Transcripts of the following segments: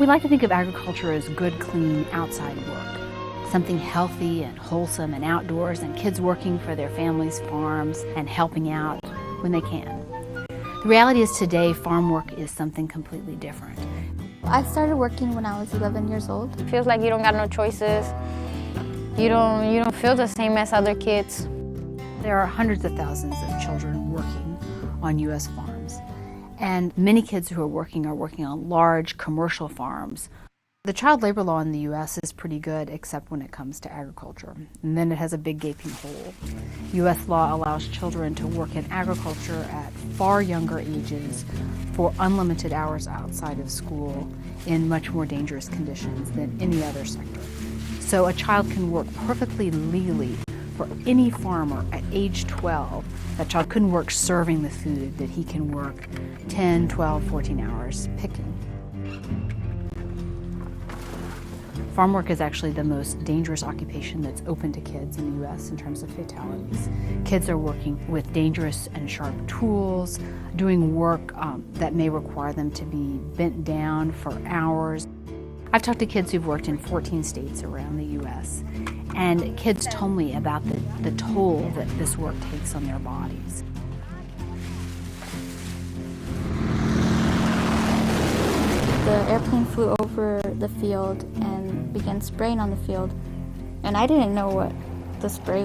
We like to think of agriculture as good, clean, outside work. Something healthy and wholesome and outdoors, and kids working for their families' farms and helping out when they can. The reality is today, farm work is something completely different. I started working when I was 11 years old. It feels like you don't got no choices. You don't feel the same as other kids. There are hundreds of thousands of children working on U.S. farms, and many kids who are working on large commercial farms. The child labor law in the U.S. is pretty good, except when it comes to agriculture, and then it has a big gaping hole. U.S. law allows children to work in agriculture at far younger ages for unlimited hours outside of school in much more dangerous conditions than any other sector. So a child can work perfectly legally for any farmer at age 12. That child couldn't work serving the food, that he can work 10, 12, 14 hours picking. Farm work is actually the most dangerous occupation that's open to kids in the U.S. in terms of fatalities. Kids are working with dangerous and sharp tools, doing work that may require them to be bent down for hours. I've talked to kids who've worked in 14 states around the U.S., and kids told me about the toll that this work takes on their bodies. The airplane flew over the field and began spraying on the field, and I didn't know what the spray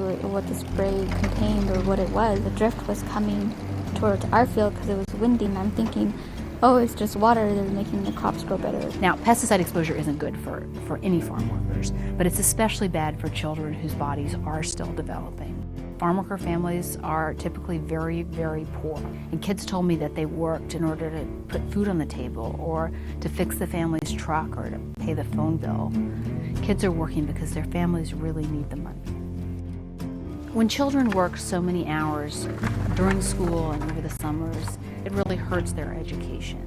contained or what it was. The drift was coming towards our field because it was windy, and I'm thinking, oh, it's just water, they're making the crops grow better. Now, pesticide exposure isn't good for any farm workers, but it's especially bad for children whose bodies are still developing. Farm worker families are typically very, very poor, and kids told me that they worked in order to put food on the table or to fix the family's truck or to pay the phone bill. Kids are working because their families really need the money. When children work so many hours during school and over the summers, it really hurts their education.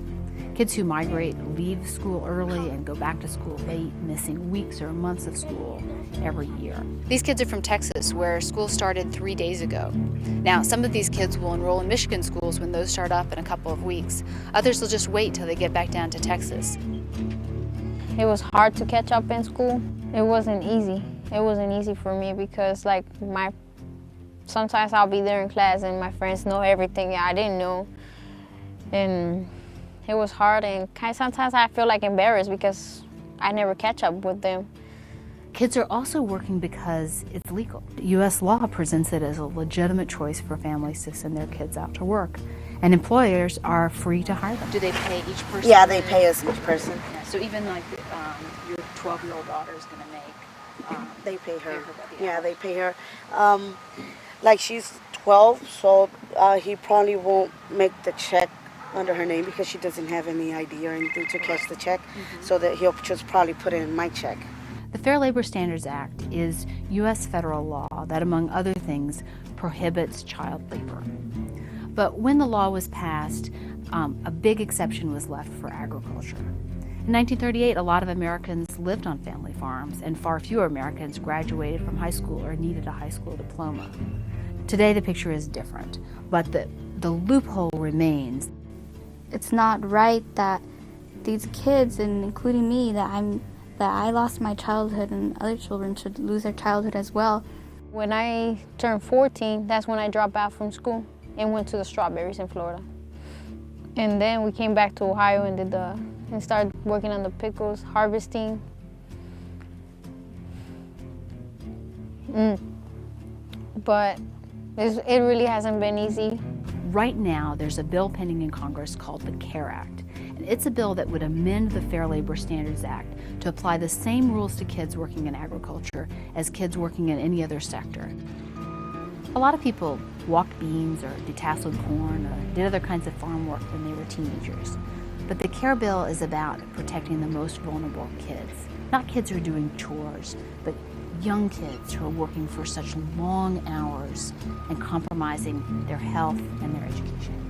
Kids who migrate leave school early and go back to school late, missing weeks or months of school every year. These kids are from Texas, where school started 3 days ago. Now, some of these kids will enroll in Michigan schools when those start up in a couple of weeks. Others will just wait till they get back down to Texas. It was hard to catch up in school. It wasn't easy. It wasn't easy for me because sometimes I'll be there in class and my friends know everything I didn't know. And it was hard, and sometimes I feel like embarrassed because I never catch up with them. Kids are also working because it's legal. U.S. law presents it as a legitimate choice for families to send their kids out to work, and employers are free to hire them. Do they pay each person? Yeah, they pay us each person. Yeah, so even like your 12-year-old daughter is going to make... they pay her. Yeah, they pay her. Like she's 12, so he probably won't make the check under her name because she doesn't have any ID or anything to cash the check, so that he'll just probably put it in my check. The Fair Labor Standards Act is U.S. federal law that, among other things, prohibits child labor. But when the law was passed, a big exception was left for agriculture. In 1938, a lot of Americans lived on family farms, and far fewer Americans graduated from high school or needed a high school diploma. Today, the picture is different, but the loophole remains. It's not right that these kids, and including me, that I lost my childhood, and other children should lose their childhood as well. When I turned 14, that's when I dropped out from school and went to the strawberries in Florida. And then we came back to Ohio and started working on the pickles, harvesting. But it really hasn't been easy. Right now, there's a bill pending in Congress called the CARE Act. And it's a bill that would amend the Fair Labor Standards Act to apply the same rules to kids working in agriculture as kids working in any other sector. A lot of people walked beans or detasseled corn or did other kinds of farm work when they were teenagers. But the CARE bill is about protecting the most vulnerable kids. Not kids who are doing chores, but young kids who are working for such long hours and compromising their health and their education.